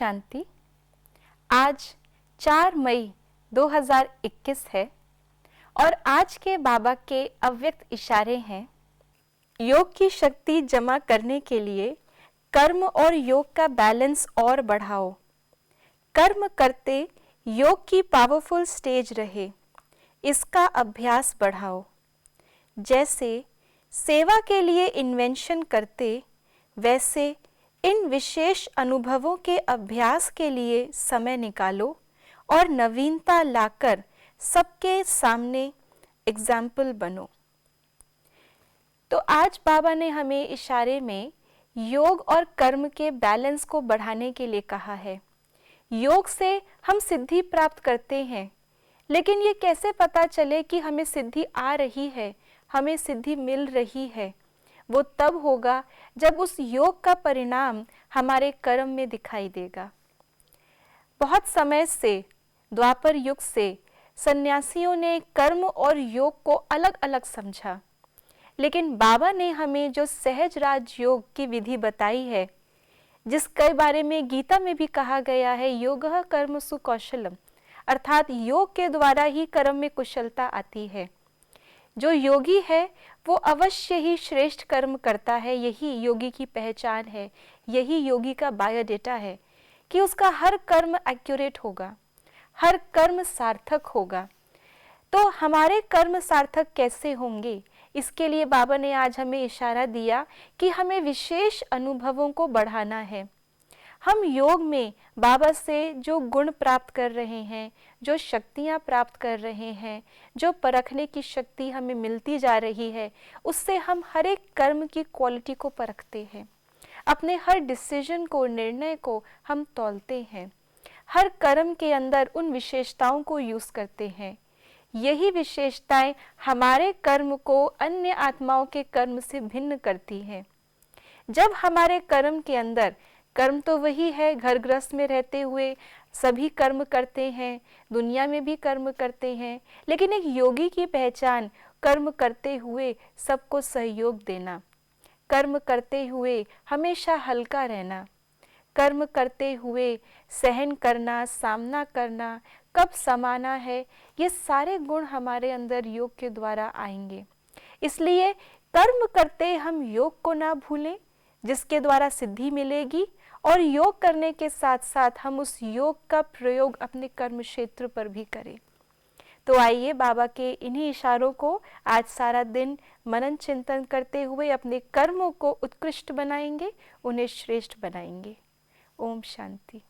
शांति। आज 4 मई 2021 है और आज के बाबा के अव्यक्त इशारे हैं। योग की शक्ति जमा करने के लिए कर्म और योग का बैलेंस और बढ़ाओ। कर्म करते योग की पावरफुल स्टेज रहे, इसका अभ्यास बढ़ाओ। जैसे सेवा के लिए इन्वेंशन करते, वैसे इन विशेष अनुभवों के अभ्यास के लिए समय निकालो और नवीनता लाकर सबके सामने एग्जाम्पल बनो। तो आज बाबा ने हमें इशारे में योग और कर्म के बैलेंस को बढ़ाने के लिए कहा है। योग से हम सिद्धि प्राप्त करते हैं, लेकिन ये कैसे पता चले कि हमें सिद्धि आ रही है, हमें सिद्धि मिल रही है? वो तब होगा जब उस योग का परिणाम हमारे कर्म में दिखाई देगा। बहुत समय से, द्वापर युग से सन्यासियों ने कर्म और योग को अलग अलग समझा, लेकिन बाबा ने हमें जो सहज राज योग की विधि बताई है, जिसके बारे में गीता में भी कहा गया है, योगः कर्मसु कौशलम, अर्थात योग के द्वारा ही कर्म में कुशलता आती है। जो योगी है वो अवश्य ही श्रेष्ठ कर्म करता है। यही योगी की पहचान है, यही योगी का बायोडेटा है कि उसका हर कर्म एक्यूरेट होगा, हर कर्म सार्थक होगा। तो हमारे कर्म सार्थक कैसे होंगे, इसके लिए बाबा ने आज हमें इशारा दिया कि हमें विशेष अनुभवों को बढ़ाना है। हम योग में बाबा से जो गुण प्राप्त कर रहे हैं, जो शक्तियाँ प्राप्त कर रहे हैं, जो परखने की शक्ति हमें मिलती जा रही है, उससे हम हर एक कर्म की क्वालिटी को परखते हैं। अपने हर डिसीजन को, निर्णय को हम तौलते हैं। हर कर्म के अंदर उन विशेषताओं को यूज़ करते हैं। यही विशेषताएं हमारे कर्म को अन्य आत्माओं के कर्म से भिन्न करती हैं। जब हमारे कर्म के अंदर, कर्म तो वही है, घर गृहस्थ में रहते हुए सभी कर्म करते हैं, दुनिया में भी कर्म करते हैं, लेकिन एक योगी की पहचान कर्म करते हुए सबको सहयोग देना, कर्म करते हुए हमेशा हल्का रहना, कर्म करते हुए सहन करना, सामना करना, कब समाना है, ये सारे गुण हमारे अंदर योग के द्वारा आएंगे। इसलिए कर्म करते हम योग को ना भूलें, जिसके द्वारा सिद्धि मिलेगी, और योग करने के साथ साथ हम उस योग का प्रयोग अपने कर्म क्षेत्र पर भी करें। तो आइए बाबा के इन्हीं इशारों को आज सारा दिन मनन चिंतन करते हुए अपने कर्मों को उत्कृष्ट बनाएंगे, उन्हें श्रेष्ठ बनाएंगे। ओम शांति।